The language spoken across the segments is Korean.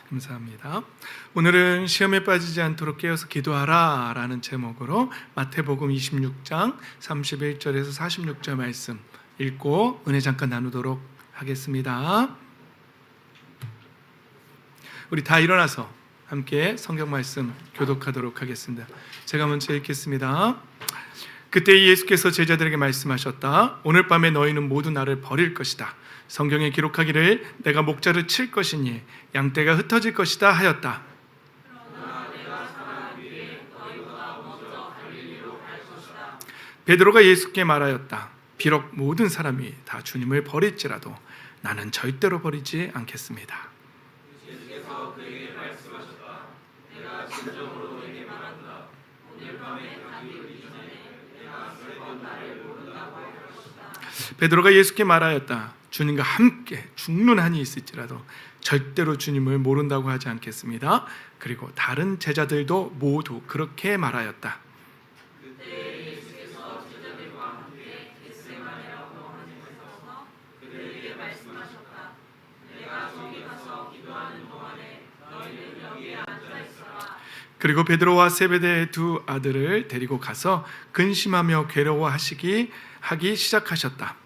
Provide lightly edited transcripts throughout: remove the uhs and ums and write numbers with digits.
감사합니다. 오늘은 시험에 빠지지 않도록 깨어서 기도하라 라는 제목으로 마태복음 26장 31절에서 46절 말씀 읽고 은혜 잠깐 나누도록 하겠습니다. 우리 다 일어나서 함께 성경 말씀 교독하도록 하겠습니다. 제가 먼저 읽겠습니다. 그때 예수께서 제자들에게 말씀하셨다. 오늘 밤에 너희는 모두 나를 버릴 것이다. 성경에 기록하기를 내가 목자를 칠 것이니 양떼가 흩어질 것이다 하였다. 베드로가 예수께 말하였다. 비록 모든 사람이 다 주님을 버릴지라도 나는 절대로 버리지 않겠습니다. 예수께서 그에게 말씀하셨다. 내가 진정으로 너에게 말한다. 오늘 밤에 가기 전에 내가 3번 나를 모른다고 할 것이다. 베드로가 예수께 말하였다. 주님과 함께 죽는 한이 있을지라도 절대로 주님을 모른다고 하지 않겠습니다. 그리고 다른 제자들도 모두 그렇게 말하였다. 그때 예수께서 제자들과 함께 겟세마네라고 하는 곳에 서서 그들에게 말씀하셨다. 내가 저기 가서 기도하는 동안에 너희는 여기에 앉아 있어라. 그리고 베드로와 세베대의 두 아들을 데리고 가서 근심하며 괴로워하기 시작하셨다.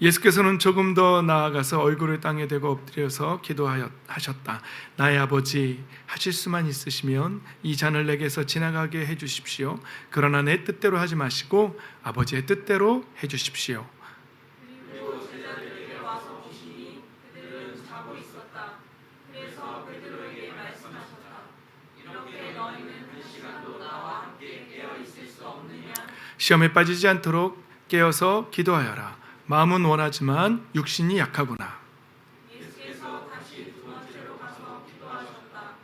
예수께서는 조금 더 나아가서 얼굴을 땅에 대고 엎드려서 기도하셨다. 나의 아버지, 하실 수만 있으시면 이 잔을 내게서 지나가게 해주십시오. 그러나 내 뜻대로 하지 마시고 아버지의 뜻대로 해주십시오. 그리고 제자들에게 와서 보시니 그들은 자고 있었다. 그래서 베드로에게 말씀하셨다. 이렇게 너희는 그 시간도 나와 함께 깨어 있을 수 없느냐? 시험에 빠지지 않도록 깨어서 기도하여라. 마음은 원하지만 육신이 약하구나. 예수께서 다시 두 번째로 가서 기도하셨다.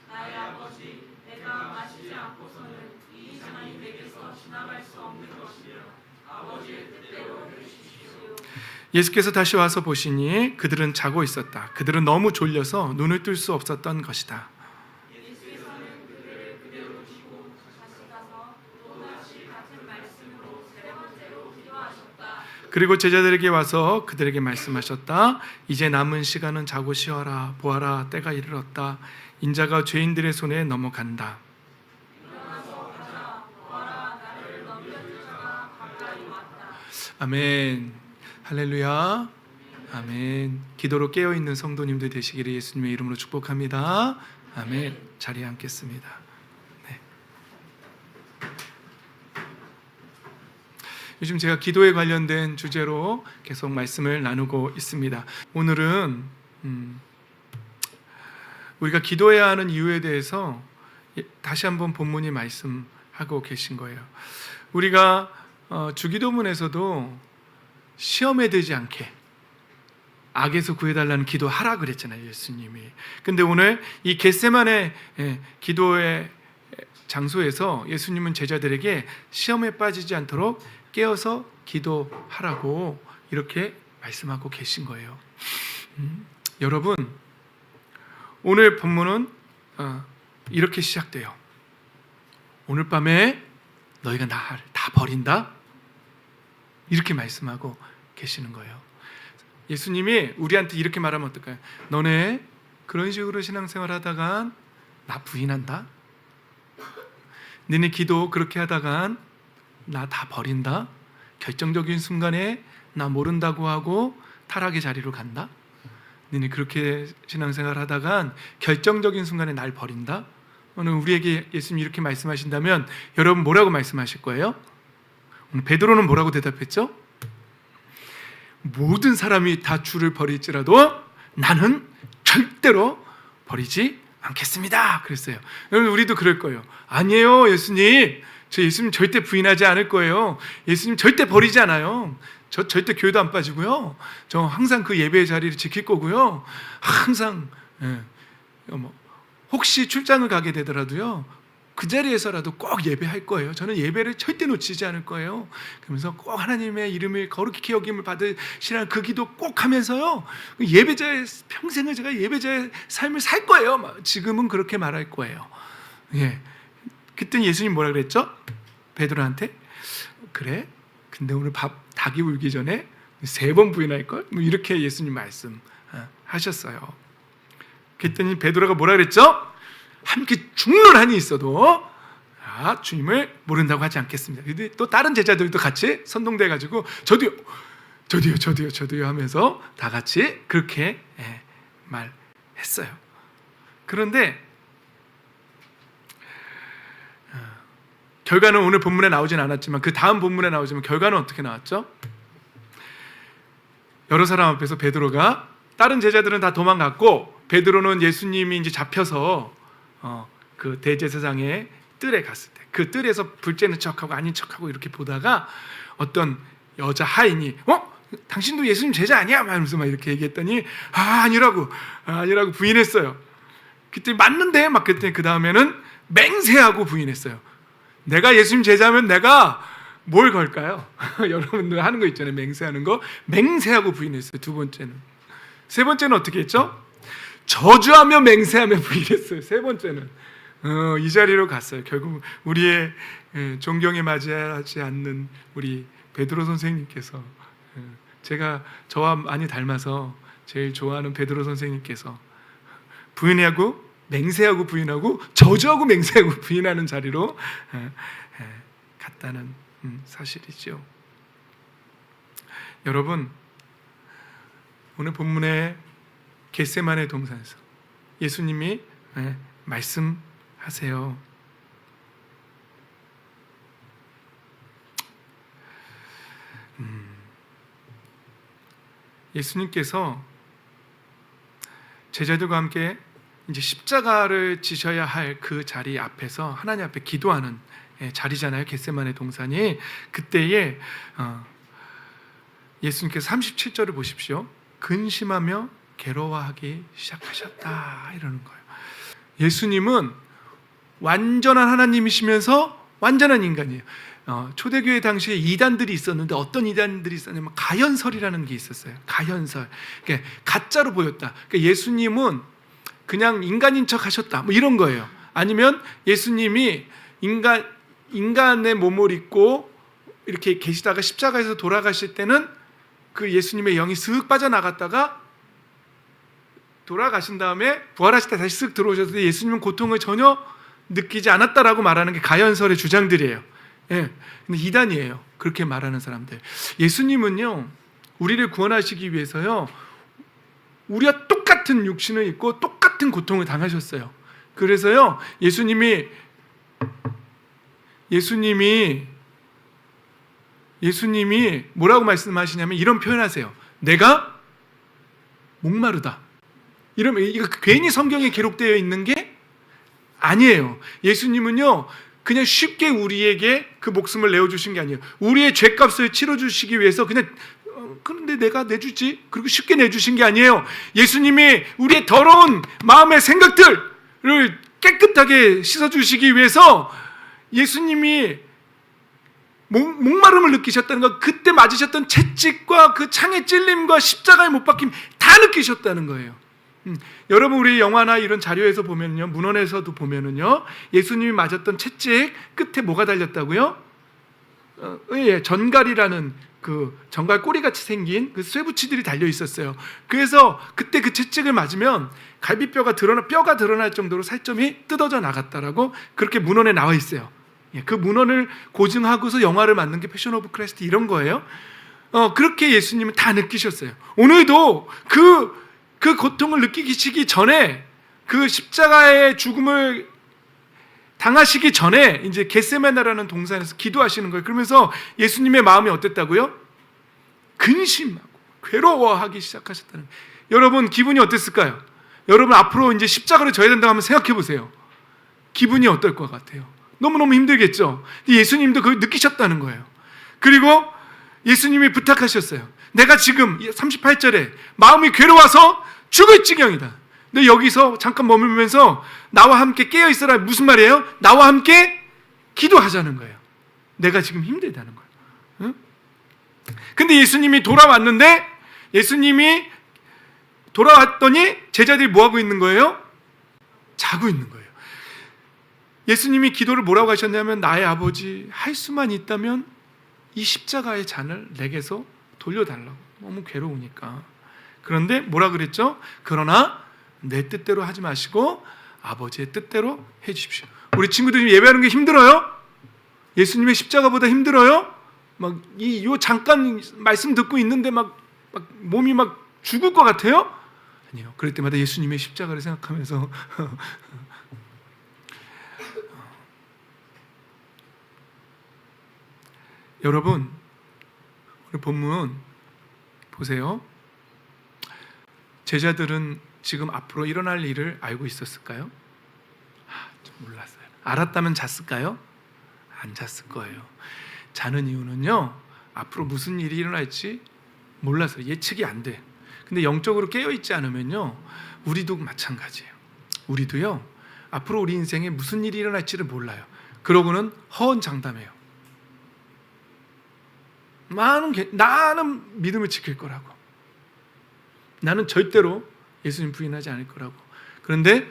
나의 아버지, 내가 마시지 않고서는 이 잔이 내게서 지나갈 수 없는 것이며 아버지의 뜻대로 해주십시오. 예수께서 다시 와서 보시니 그들은 자고 있었다. 그들은 너무 졸려서 눈을 뜰 수 없었던 것이다. 예수께서는 그들을 그대로 두시고 다시 가서 또다시 같은 말씀으로 세 번째로 기도하셨다. 그리고 제자들에게 와서 그들에게 말씀하셨다. 이제 남은 시간은 자고 쉬어라. 보아라, 때가 이르렀다. 인자가 죄인들의 손에 넘어간다. 일어나서 가자. 보아라, 나를 넘겨줄 자가 가까이 왔다. 아멘. 할렐루야. 아멘. 기도로 깨어있는 성도님들 되시기를 예수님의 이름으로 축복합니다. 아멘. 자리에 앉겠습니다. 요즘 제가 기도에 관련된 주제로 계속 말씀을 나누고 있습니다. 오늘은 우리가 기도해야 하는 이유에 대해서 다시 한번 본문이 말씀하고 계신 거예요. 우리가 주기도문에서도 시험에 들지 않게 악에서 구해달라는 기도하라 그랬잖아요, 예수님이. 근데 오늘 이 겟세마네 기도의 장소에서 예수님은 제자들에게 시험에 빠지지 않도록 깨어서 기도하라고 이렇게 말씀하고 계신 거예요. 여러분, 오늘 본문은 이렇게 시작돼요. 오늘 밤에 너희가 나를 다 버린다? 이렇게 말씀하고 계시는 거예요. 예수님이 우리한테 이렇게 말하면 어떨까요? 너네 그런 식으로 신앙생활 하다간 나 부인한다? 너네 기도 그렇게 하다간 나 다 버린다? 결정적인 순간에 나 모른다고 하고 타락의 자리로 간다? 너네 그렇게 신앙생활 하다간 결정적인 순간에 날 버린다? 오늘 우리에게 예수님이 이렇게 말씀하신다면 여러분 뭐라고 말씀하실 거예요? 오늘 베드로는 뭐라고 대답했죠? 모든 사람이 다 주를 버릴지라도 나는 절대로 버리지 않겠습니다. 그랬어요. 여러분 우리도 그럴 거예요. 아니에요, 예수님. 저 예수님 절대 부인하지 않을 거예요. 예수님 절대 버리지 않아요. 저 절대 교회도 안 빠지고요. 저 항상 그 예배의 자리를 지킬 거고요. 항상 혹시 출장을 가게 되더라도요. 그 자리에서라도 꼭 예배할 거예요. 저는 예배를 절대 놓치지 않을 거예요. 그러면서 꼭 하나님의 이름을 거룩히 여김을 받으시라는 그 기도 꼭 하면서요. 예배자의 평생을 제가 예배자의 삶을 살 거예요. 지금은 그렇게 말할 거예요. 예. 그때 예수님 뭐라 그랬죠? 베드로한테? 그래? 근데 오늘 닭이 울기 전에 3번 부인할걸? 뭐 이렇게 예수님 말씀하셨어요. 그랬더니 베드로가 뭐라 그랬죠? 함께 죽는 한이 있어도 주님을 모른다고 하지 않겠습니다. 근데 또 다른 제자들도 같이 선동돼가지고 저도요 하면서 다 같이 그렇게 말했어요. 그런데 결과는 오늘 본문에 나오진 않았지만 그 다음 본문에 나오지만 결과는 어떻게 나왔죠? 여러 사람 앞에서 베드로가, 다른 제자들은 다 도망갔고 베드로는 예수님이 이제 잡혀서 그 대제사장의 뜰에 갔을 때 그 뜰에서 불쬐는 척하고 아닌 척하고 이렇게 보다가 어떤 여자 하인이 당신도 예수님 제자 아니야? 말하면서 막 이렇게 얘기했더니 아니라고 부인했어요. 그때 맞는데 막 그랬더니 그 다음에는 맹세하고 부인했어요. 내가 예수님 제자면 내가 뭘 걸까요? 여러분들 하는 거 있잖아요. 맹세하는 거. 맹세하고 부인했어요. 2번째는. 3번째는 어떻게 했죠? 저주하며 맹세하며 부인했어요. 3번째는. 이 자리로 갔어요. 결국 우리의 존경에 맞이하지 않는 우리 베드로 선생님께서, 제가 저와 많이 닮아서 제일 좋아하는 베드로 선생님께서 부인하고 맹세하고 부인하고 저주하고 맹세하고 부인하는 자리로 갔다는 사실이죠. 여러분, 오늘 본문의 겟세마네 동산에서 예수님이 말씀하세요. 예수님께서 제자들과 함께 이제 십자가를 지셔야 할 그 자리 앞에서 하나님 앞에 기도하는 자리잖아요. 겟세마네 동산이. 그때에 예수님께서 37절을 보십시오. 근심하며 괴로워하기 시작하셨다 이러는 거예요. 예수님은 완전한 하나님이시면서 완전한 인간이에요. 초대교회 당시에 이단들이 있었는데 어떤 이단들이 있었냐면 가현설이라는 게 있었어요. 가현설. 그러니까 가짜로 보였다. 그러니까 예수님은 그냥 인간인 척 하셨다. 뭐 이런 거예요. 아니면 예수님이 인간의 몸을 입고 이렇게 계시다가 십자가에서 돌아가실 때는 그 예수님의 영이 쓱 빠져나갔다가 돌아가신 다음에 부활하실 때 다시 쓱 들어오셔서 예수님은 고통을 전혀 느끼지 않았다라고 말하는 게 가현설의 주장들이에요. 예. 근데 이단이에요. 그렇게 말하는 사람들. 예수님은요, 우리를 구원하시기 위해서요, 우리와 똑같은 육신을 입고 똑같은 고통을 당하셨어요. 그래서요, 예수님이 뭐라고 말씀하시냐면 이런 표현하세요. 내가 목마르다. 이러면 이거 괜히 성경에 기록되어 있는 게 아니에요. 예수님은요, 그냥 쉽게 우리에게 그 목숨을 내어주신 게 아니에요. 우리의 죄값을 치러주시기 위해서 그냥 그런데 내가 내주지? 그리고 쉽게 내주신 게 아니에요. 예수님이 우리의 더러운 마음의 생각들을 깨끗하게 씻어주시기 위해서 예수님이 목마름을 느끼셨다는 거, 그때 맞으셨던 채찍과 그 창의 찔림과 십자가에 못 박힘 다 느끼셨다는 거예요. 여러분, 우리 영화나 이런 자료에서 보면요, 문헌에서도 보면은요, 예수님이 맞았던 채찍 끝에 뭐가 달렸다고요? 전갈이라는 그 전갈 꼬리같이 생긴 그 쇠붙이들이 달려 있었어요. 그래서 그때 그 채찍을 맞으면 갈비뼈가 뼈가 드러날 정도로 살점이 뜯어져 나갔다라고 그렇게 문헌에 나와 있어요. 그 문헌을 고증하고서 영화를 만든 게 패션 오브 크라이스트 이런 거예요. 그렇게 예수님은 다 느끼셨어요. 오늘도 그 고통을 느끼시기 전에, 그 십자가의 죽음을 당하시기 전에 이제 겟세마네라는 동산에서 기도하시는 거예요. 그러면서 예수님의 마음이 어땠다고요? 근심하고 괴로워하기 시작하셨다는 거예요. 여러분, 기분이 어땠을까요? 여러분, 앞으로 이제 십자가를 져야 된다고 하면 생각해 보세요. 기분이 어떨 것 같아요? 너무너무 힘들겠죠. 예수님도 그걸 느끼셨다는 거예요. 그리고 예수님이 부탁하셨어요. 내가 지금 38절에 마음이 괴로워서 죽을 지경이다. 근데 여기서 잠깐 머물면서 나와 함께 깨어 있어라. 무슨 말이에요? 나와 함께 기도하자는 거예요. 내가 지금 힘들다는 거예요. 응? 근데 예수님이 돌아왔는데, 예수님이 돌아왔더니 제자들이 뭐 하고 있는 거예요? 자고 있는 거예요. 예수님이 기도를 뭐라고 하셨냐면 나의 아버지 할 수만 있다면 이 십자가의 잔을 내게서 돌려달라고. 너무 괴로우니까. 그런데 뭐라 그랬죠? 그러나 내 뜻대로 하지 마시고 아버지의 뜻대로 해 주십시오. 우리 친구들이 예배하는 게 힘들어요? 예수님의 십자가보다 힘들어요? 요 잠깐 말씀 듣고 있는데 막 몸이 막 죽을 것 같아요? 아니요. 그럴 때마다 예수님의 십자가를 생각하면서 여러분, 우리 본문 보세요. 제자들은 지금 앞으로 일어날 일을 알고 있었을까요? 좀 몰랐어요. 알았다면 잤을까요? 안 잤을 거예요. 자는 이유는요, 앞으로 무슨 일이 일어날지 몰라서 예측이 안 돼. 근데 영적으로 깨어있지 않으면요, 우리도 마찬가지예요. 우리도요, 앞으로 우리 인생에 무슨 일이 일어날지를 몰라요. 그러고는 허언장담해요. 나는 믿음을 지킬 거라고. 나는 절대로 예수님 부인하지 않을 거라고. 그런데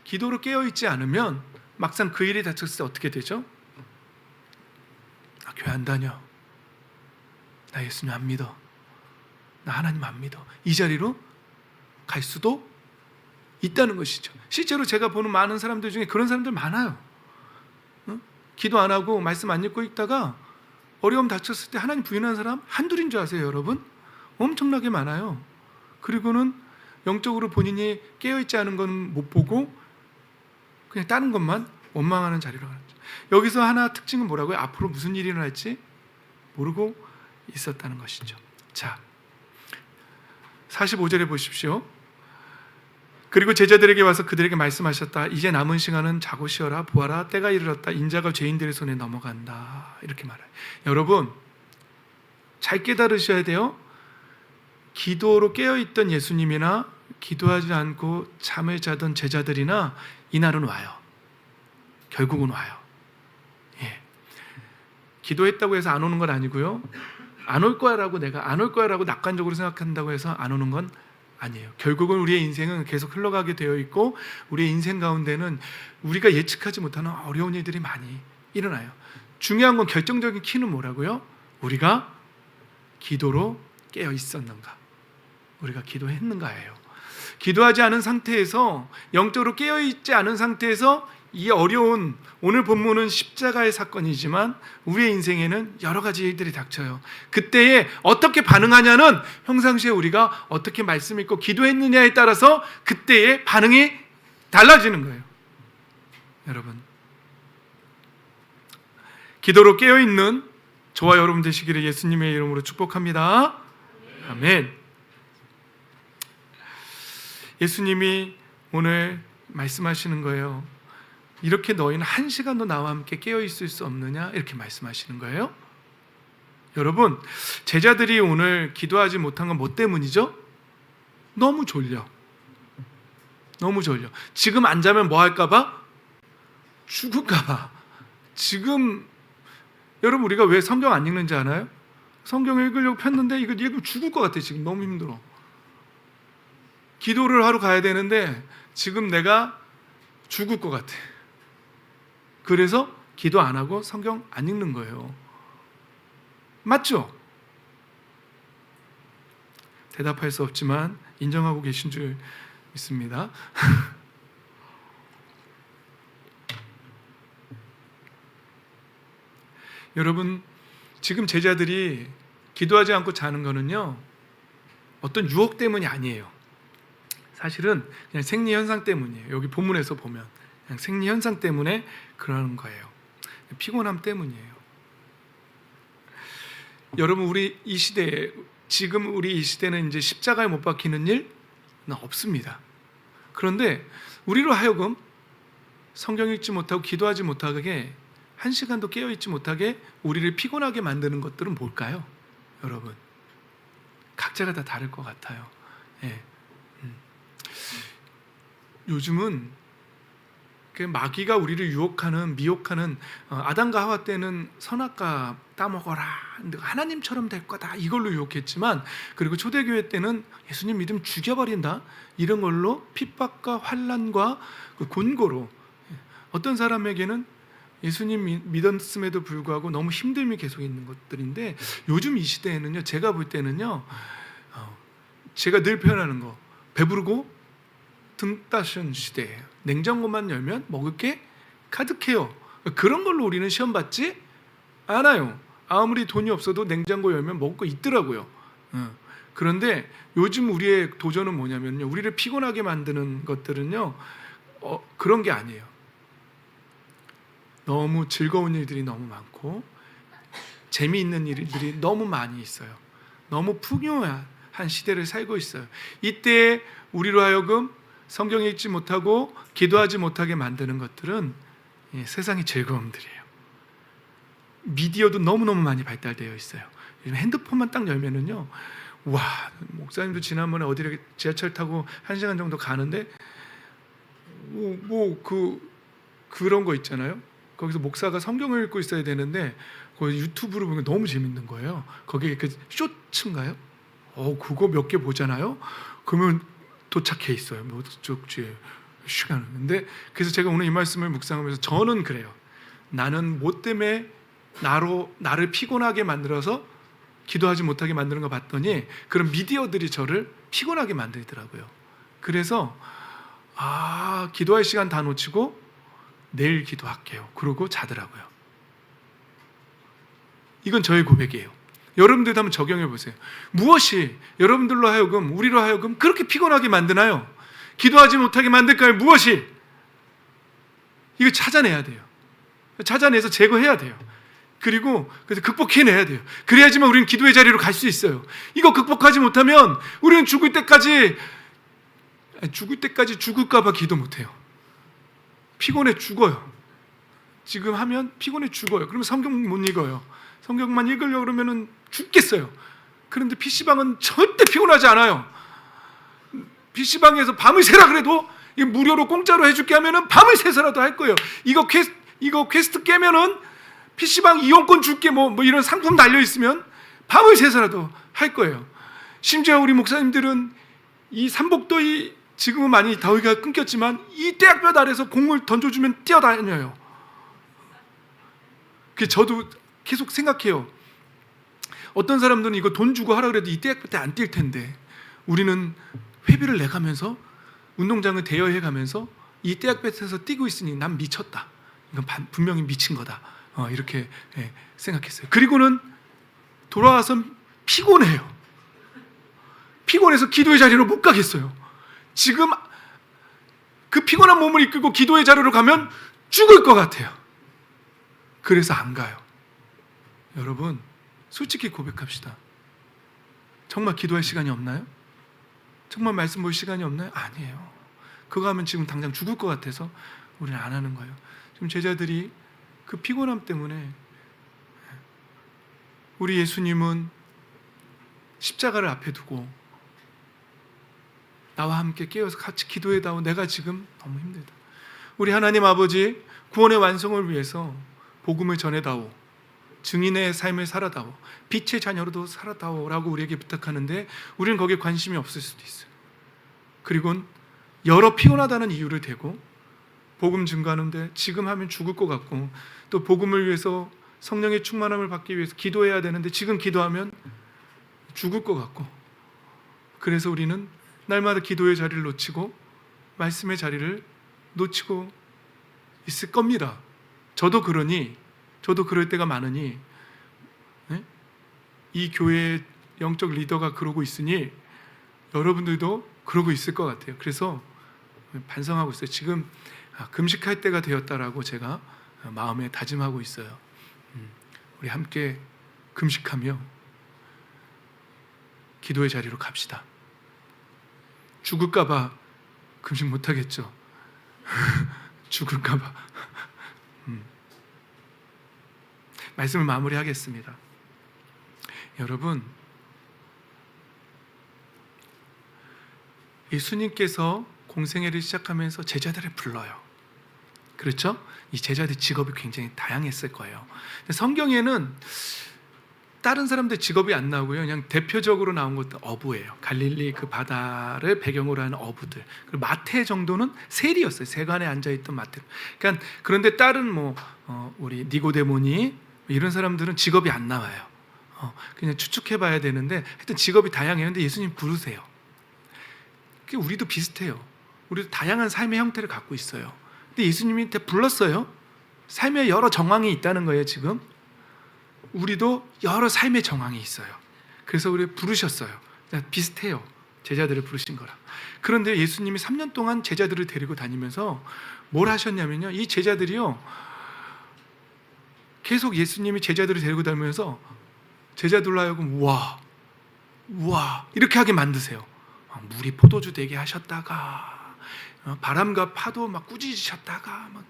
기도로 깨어있지 않으면 막상 그 일이 닥쳤을 때 어떻게 되죠? 나 교회 안 다녀. 나 예수님 안 믿어. 나 하나님 안 믿어. 이 자리로 갈 수도 있다는 것이죠. 실제로 제가 보는 많은 사람들 중에 그런 사람들 많아요. 기도 안 하고 말씀 안 읽고 있다가 어려움 닥쳤을 때 하나님 부인하는 사람 한둘인 줄 아세요, 여러분? 엄청나게 많아요. 그리고는 영적으로 본인이 깨어있지 않은 건 못 보고 그냥 다른 것만 원망하는 자리로 가는 거죠. 여기서 하나 특징은 뭐라고요? 앞으로 무슨 일이 일어날지 모르고 있었다는 것이죠. 자, 45절에 보십시오. 그리고 제자들에게 와서 그들에게 말씀하셨다. 이제 남은 시간은 자고 쉬어라. 보아라. 때가 이르렀다. 인자가 죄인들의 손에 넘어간다. 이렇게 말해요. 여러분, 잘 깨달으셔야 돼요. 기도로 깨어있던 예수님이나 기도하지 않고 잠을 자던 제자들이나 이날은 와요. 결국은 와요. 예. 기도했다고 해서 안 오는 건 아니고요. 안 올 거야라고 내가 안 올 거야라고 낙관적으로 생각한다고 해서 안 오는 건 아니에요. 결국은 우리의 인생은 계속 흘러가게 되어 있고 우리의 인생 가운데는 우리가 예측하지 못하는 어려운 일들이 많이 일어나요. 중요한 건 결정적인 키는 뭐라고요? 우리가 기도로 깨어 있었는가? 우리가 기도했는가예요. 기도하지 않은 상태에서 영적으로 깨어 있지 않은 상태에서 이 어려운 오늘 본문은 십자가의 사건이지만 우리의 인생에는 여러 가지 일들이 닥쳐요. 그때에 어떻게 반응하냐는 평상시에 우리가 어떻게 말씀 읽고 기도했느냐에 따라서 그때의 반응이 달라지는 거예요. 여러분, 기도로 깨어있는 저와 여러분 되시기를 예수님의 이름으로 축복합니다. 아멘. 예수님이 오늘 말씀하시는 거예요. 이렇게 너희는 한 시간도 나와 함께 깨어있을 수 없느냐? 이렇게 말씀하시는 거예요. 여러분, 제자들이 오늘 기도하지 못한 건 뭐 때문이죠? 너무 졸려. 너무 졸려. 지금 안 자면 뭐 할까 봐? 죽을까 봐. 지금 여러분, 우리가 왜 성경 안 읽는지 아나요? 성경 읽으려고 폈는데 이거 읽으면 죽을 것 같아. 지금 너무 힘들어. 기도를 하러 가야 되는데 지금 내가 죽을 것 같아. 그래서 기도 안 하고 성경 안 읽는 거예요. 맞죠? 대답할 수 없지만 인정하고 계신 줄 믿습니다. 여러분, 지금 제자들이 기도하지 않고 자는 거는요, 어떤 유혹 때문이 아니에요. 사실은 그냥 생리 현상 때문이에요. 여기 본문에서 보면 그냥 생리 현상 때문에 그러는 거예요. 피곤함 때문이에요. 여러분, 우리 이 시대에 지금 우리 이 시대는 이제 십자가에 못 박히는 일은 없습니다. 그런데 우리로 하여금 성경 읽지 못하고 기도하지 못하게 한 시간도 깨어있지 못하게 우리를 피곤하게 만드는 것들은 뭘까요? 여러분, 각자가 다 다를 것 같아요. 예. 요즘은 그 마귀가 우리를 유혹하는, 미혹하는, 아담과 하와 때는 선악과 따먹어라, 하나님처럼 될 거다, 이걸로 유혹했지만, 그리고 초대교회 때는 예수님 믿음 죽여버린다, 이런 걸로 핍박과 환난과 그 곤고로 어떤 사람에게는 예수님 믿었음에도 불구하고 너무 힘듦이 계속 있는 것들인데, 요즘 이 시대에는요, 제가 볼 때는요, 제가 늘 표현하는 거, 배부르고 등 따신 시대예요. 냉장고만 열면 먹을 게 가득해요. 그런 걸로 우리는 시험 받지 않아요. 아무리 돈이 없어도 냉장고 열면 먹을 거 있더라고요. 그런데 요즘 우리의 도전은 뭐냐면요, 우리를 피곤하게 만드는 것들은요, 그런 게 아니에요. 너무 즐거운 일들이 너무 많고 재미있는 일들이 너무 많이 있어요. 너무 풍요한 시대를 살고 있어요. 이때 우리로 하여금 성경 읽지 못하고 기도하지 못하게 만드는 것들은 세상의 즐거움들이에요. 미디어도 너무너무 많이 발달되어 있어요. 핸드폰만 딱 열면은요, 와, 목사님도 지난번에 어디를 지하철 타고 1시간 정도 가는데 그런 거 있잖아요. 거기서 목사가 성경을 읽고 있어야 되는데 거기 유튜브로 보면 너무 재밌는 거예요. 거기에 그 쇼츠인가요? 그거 몇 개 보잖아요. 그러면 도착해 있어요. 뭐 어쩌지 시간은. 근데 그래서 제가 오늘 이 말씀을 묵상하면서 저는 그래요. 나는 뭐 때문에 나를 피곤하게 만들어서 기도하지 못하게 만드는 거 봤더니 그런 미디어들이 저를 피곤하게 만들더라고요. 그래서 기도할 시간 다 놓치고 내일 기도할게요. 그러고 자더라고요. 이건 저의 고백이에요. 여러분들도 한번 적용해 보세요. 무엇이 여러분들로 하여금, 우리로 하여금 그렇게 피곤하게 만드나요? 기도하지 못하게 만들까요? 무엇이? 이거 찾아내야 돼요. 찾아내서 제거해야 돼요. 그리고 그래서 극복해내야 돼요. 그래야지만 우리는 기도의 자리로 갈 수 있어요. 이거 극복하지 못하면 우리는 죽을 때까지 죽을까 봐 기도 못해요. 피곤해 죽어요. 지금 하면 피곤해 죽어요. 그러면 성경 못 읽어요. 성경만 읽으려고 그러면 죽겠어요. 그런데 PC방은 절대 피곤하지 않아요. PC방에서 밤을 새라 그래도 무료로 공짜로 해줄게 하면은 밤을 새서라도 할 거예요. 이거 퀘스트 깨면은 PC방 이용권 줄게 뭐 이런 상품 달려 있으면 밤을 새서라도 할 거예요. 심지어 우리 목사님들은 이 삼복도이 지금은 많이 더위가 끊겼지만 이 떼약볕 아래서 공을 던져주면 뛰어다녀요. 그 저도 계속 생각해요. 어떤 사람들은 이거 돈 주고 하라 그래도 이 떼약볕에 안 뛸 텐데 우리는 회비를 내가면서 운동장을 대여해 가면서 이 떼약볕에서 뛰고 있으니 난 미쳤다. 이건 분명히 미친 거다. 이렇게 생각했어요. 그리고는 돌아와서 피곤해요. 피곤해서 기도의 자리로 못 가겠어요. 지금 그 피곤한 몸을 이끌고 기도의 자리로 가면 죽을 것 같아요. 그래서 안 가요. 여러분, 솔직히 고백합시다. 정말 기도할 시간이 없나요? 정말 말씀 볼 시간이 없나요? 아니에요. 그거 하면 지금 당장 죽을 것 같아서 우리는 안 하는 거예요. 지금 제자들이 그 피곤함 때문에, 우리 예수님은 십자가를 앞에 두고 나와 함께 깨어서 같이 기도해다오. 내가 지금 너무 힘들다. 우리 하나님 아버지, 구원의 완성을 위해서 복음을 전해다오. 증인의 삶을 살아다오. 빛의 자녀로도 살아다오 라고 우리에게 부탁하는데 우리는 거기에 관심이 없을 수도 있어요. 그리고 여러 피곤하다는 이유를 대고 복음 증거하는데 지금 하면 죽을 것 같고, 또 복음을 위해서 성령의 충만함을 받기 위해서 기도해야 되는데 지금 기도하면 죽을 것 같고, 그래서 우리는 날마다 기도의 자리를 놓치고 말씀의 자리를 놓치고 있을 겁니다. 저도 그럴 때가 많으니, 이 교회의 영적 리더가 그러고 있으니 여러분들도 그러고 있을 것 같아요. 그래서 반성하고 있어요. 지금 금식할 때가 되었다라고 제가 마음에 다짐하고 있어요. 우리 함께 금식하며 기도의 자리로 갑시다. 죽을까 봐 금식 못하겠죠. 죽을까 봐. 말씀을 마무리하겠습니다. 여러분, 예수님께서 공생애를 시작하면서 제자들을 불러요. 그렇죠? 이 제자들 직업이 굉장히 다양했을 거예요. 성경에는 다른 사람들 직업이 안 나오고요. 그냥 대표적으로 나온 것도 어부예요. 갈릴리 그 바다를 배경으로 하는 어부들. 그리고 마태 정도는 세리였어요. 세관에 앉아있던 마태. 그러니까 그런데 다른 우리 니고데모니 이런 사람들은 직업이 안 나와요. 그냥 추측해봐야 되는데 하여튼 직업이 다양해요. 근데 예수님 부르세요. 우리도 비슷해요. 우리도 다양한 삶의 형태를 갖고 있어요. 근데 예수님이 불렀어요. 삶에 여러 정황이 있다는 거예요. 지금 우리도 여러 삶의 정황이 있어요. 그래서 우리 부르셨어요. 비슷해요. 제자들을 부르신 거라. 그런데 예수님이 3년 동안 제자들을 데리고 다니면서 뭘 하셨냐면요, 이 제자들이요 계속 예수님이 제자들을 데리고 다니면서 제자들로 하여금 우와 이렇게 하게 만드세요. 물이 포도주 되게 하셨다가 바람과 파도 막 꾸짖으셨다가 막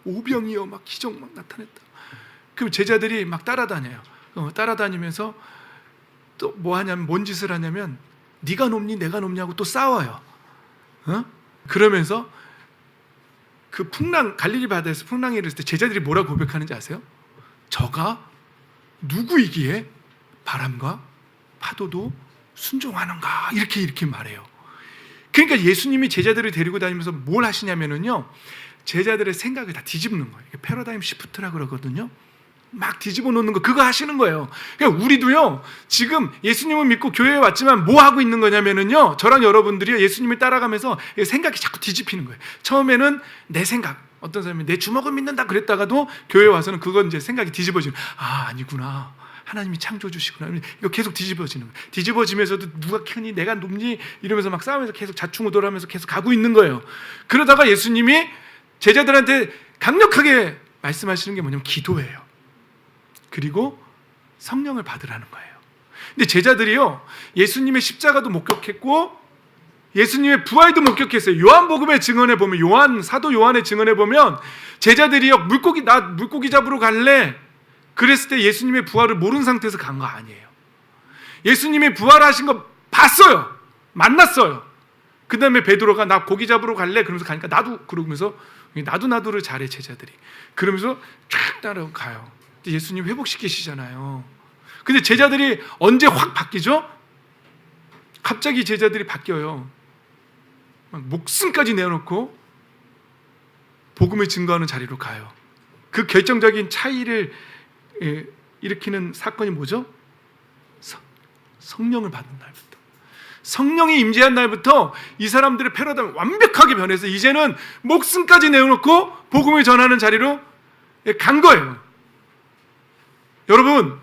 오병이어 막 기적 막 나타냈다. 그럼 제자들이 막 따라다녀요. 따라다니면서 또 뭐 하냐면, 뭔 짓을 하냐면 네가 높니 내가 높냐고 또 싸워요. 그러면서 그 갈릴리 바다에서 풍랑이 일었을 때 제자들이 뭐라고 고백하는지 아세요? 저가 누구이기에 바람과 파도도 순종하는가, 이렇게 말해요. 그러니까 예수님이 제자들을 데리고 다니면서 뭘 하시냐면요, 제자들의 생각을 다 뒤집는 거예요. 패러다임 시프트라고 그러거든요. 막 뒤집어 놓는 거, 그거 하시는 거예요. 그러니까 우리도요, 지금 예수님을 믿고 교회에 왔지만 뭐 하고 있는 거냐면요, 저랑 여러분들이 예수님을 따라가면서 생각이 자꾸 뒤집히는 거예요. 처음에는 내 생각, 어떤 사람이 내 주먹을 믿는다 그랬다가도 교회에 와서는 그건 이제 생각이 뒤집어지는, 아니구나, 하나님이 창조주시구나, 이거 계속 뒤집어지는 거예요. 뒤집어지면서도 누가 크니 내가 높니 이러면서 막 싸우면서 계속 자충우돌하면서 계속 가고 있는 거예요. 그러다가 예수님이 제자들한테 강력하게 말씀하시는 게 뭐냐면 기도예요. 그리고 성령을 받으라는 거예요. 근데 제자들이요, 예수님의 십자가도 목격했고 예수님의 부활도 목격했어요. 요한복음의 증언에 보면, 사도 요한의 증언에 보면 제자들이요, 물고기 잡으러 갈래? 그랬을 때 예수님의 부활을 모르는 상태에서 간 거 아니에요. 예수님이 부활하신 거 봤어요. 만났어요. 그 다음에 베드로가 나 고기 잡으러 갈래? 그러면서 가니까 나도, 그러면서 나도를 잘해 제자들이. 그러면서 쫙 따라가요. 예수님 회복시키시잖아요. 근데 제자들이 언제 확 바뀌죠? 갑자기 제자들이 바뀌어요. 막 목숨까지 내어놓고 복음을 증거하는 자리로 가요. 그 결정적인 차이를 일으키는 사건이 뭐죠? 성령을 받은 날부터, 성령이 임재한 날부터 이 사람들의 패러다임이 완벽하게 변해서 이제는 목숨까지 내어놓고 복음을 전하는 자리로 간 거예요. 여러분,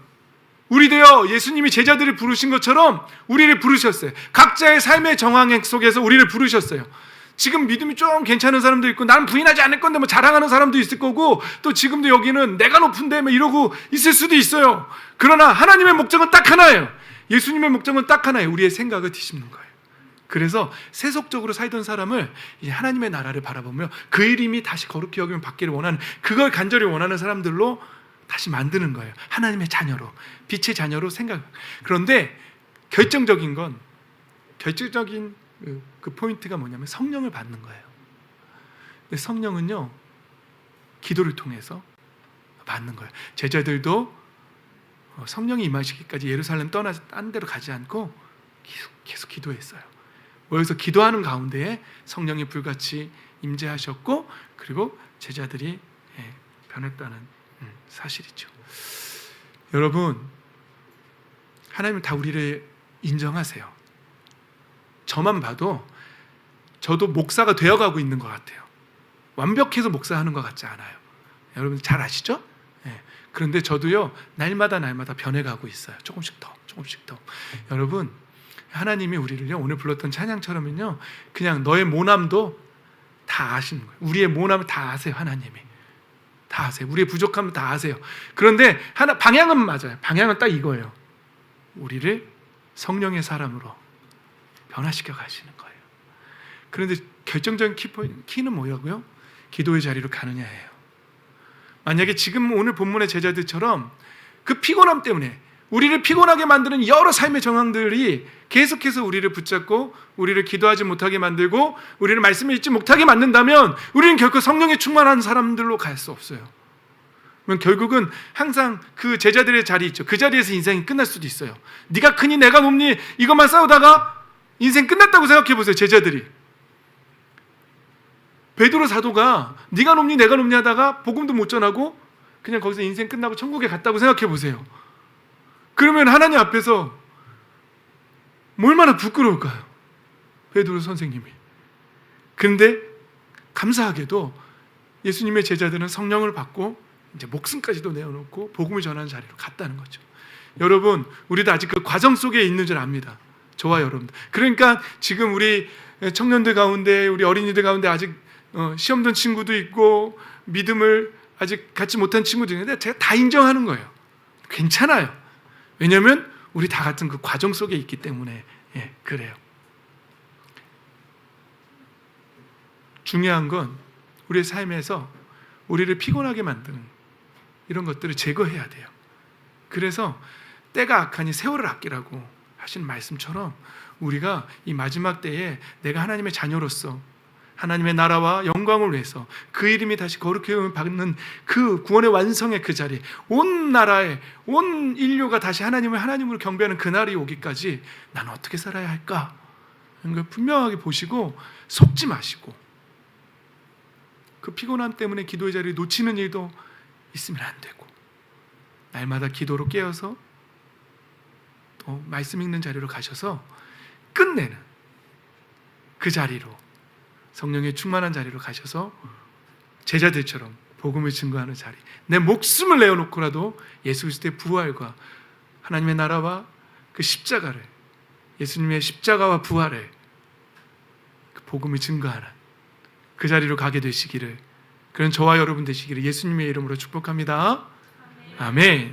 우리도요, 예수님이 제자들을 부르신 것처럼 우리를 부르셨어요. 각자의 삶의 정황 속에서 우리를 부르셨어요. 지금 믿음이 좀 괜찮은 사람도 있고, 나는 부인하지 않을 건데 뭐 자랑하는 사람도 있을 거고, 또 지금도 여기는 내가 높은데 뭐 이러고 있을 수도 있어요. 그러나 하나님의 목적은 딱 하나예요. 예수님의 목적은 딱 하나예요. 우리의 생각을 뒤집는 거예요. 그래서 세속적으로 살던 사람을 이제 하나님의 나라를 바라보며 그 이름이 다시 거룩히 여기면 받기를 원하는, 그걸 간절히 원하는 사람들로 다시 만드는 거예요. 하나님의 자녀로, 빛의 자녀로 생각. 그런데 결정적인 그 포인트가 뭐냐면 성령을 받는 거예요. 근데 성령은요, 기도를 통해서 받는 거예요. 제자들도 성령이 임하시기까지 예루살렘 떠나서 딴 데로 가지 않고 계속 기도했어요. 모여서 기도하는 가운데에 성령이 불같이 임재하셨고, 그리고 제자들이 변했다는 사실이죠. 여러분, 하나님은 다 우리를 인정하세요. 저만 봐도 저도 목사가 되어가고 있는 것 같아요. 완벽해서 목사하는 것 같지 않아요. 여러분 잘 아시죠? 그런데 저도요, 날마다 변해가고 있어요. 조금씩 더. 여러분, 하나님이 우리를요, 오늘 불렀던 찬양처럼은요, 그냥 너의 모남도 다 아시는 거예요. 우리의 모남을 다 아세요. 하나님이 다 아세요. 우리의 부족함을 다 아세요. 그런데 방향은 맞아요. 방향은 딱 이거예요. 우리를 성령의 사람으로 변화시켜 가시는 거예요. 그런데 결정적인 키는 뭐라고요? 기도의 자리로 가느냐예요. 만약에 지금 오늘 본문의 제자들처럼 그 피곤함 때문에 우리를 피곤하게 만드는 여러 삶의 정황들이 계속해서 우리를 붙잡고 우리를 기도하지 못하게 만들고 우리를 말씀을 읽지 못하게 만든다면 우리는 결코 성령에 충만한 사람들로 갈 수 없어요. 그러면 결국은 항상 그 제자들의 자리 있죠. 그 자리에서 인생이 끝날 수도 있어요. 네가 크니 내가 높니 이것만 싸우다가 인생 끝났다고 생각해 보세요. 제자들이. 베드로 사도가 네가 높니 내가 높니 하다가 복음도 못 전하고 그냥 거기서 인생 끝나고 천국에 갔다고 생각해 보세요. 그러면 하나님 앞에서 얼마나 부끄러울까요? 베드로 선생님이. 그런데 감사하게도 예수님의 제자들은 성령을 받고 이제 목숨까지도 내어놓고 복음을 전하는 자리로 갔다는 거죠. 여러분, 우리도 아직 그 과정 속에 있는 줄 압니다. 저와 여러분들. 그러니까 지금 우리 청년들 가운데, 우리 어린이들 가운데 아직 시험 든 친구도 있고 믿음을 아직 갖지 못한 친구도 있는데 제가 다 인정하는 거예요. 괜찮아요. 왜냐하면 우리 다 같은 그 과정 속에 있기 때문에 그래요. 중요한 건 우리의 삶에서 우리를 피곤하게 만드는 이런 것들을 제거해야 돼요. 그래서 때가 악하니 세월을 아끼라고 하신 말씀처럼 우리가 이 마지막 때에 내가 하나님의 자녀로서 하나님의 나라와 영광을 위해서 그 이름이 다시 거룩히 받는 그 구원의 완성의 그 자리, 온 나라에 온 인류가 다시 하나님을 하나님으로 경배하는 그날이 오기까지 나는 어떻게 살아야 할까? 이런 걸 분명하게 보시고 속지 마시고 그 피곤함 때문에 기도의 자리를 놓치는 일도 있으면 안 되고 날마다 기도로 깨어서 또 말씀 읽는 자리로 가셔서 끝내는 그 자리로 성령의 충만한 자리로 가셔서 제자들처럼 복음을 증거하는 자리, 내 목숨을 내어놓고라도 예수 그리스도의 부활과 하나님의 나라와 그 십자가를, 예수님의 십자가와 부활을 그 복음을 증거하는 그 자리로 가게 되시기를, 그런 저와 여러분 되시기를 예수님의 이름으로 축복합니다. 아멘.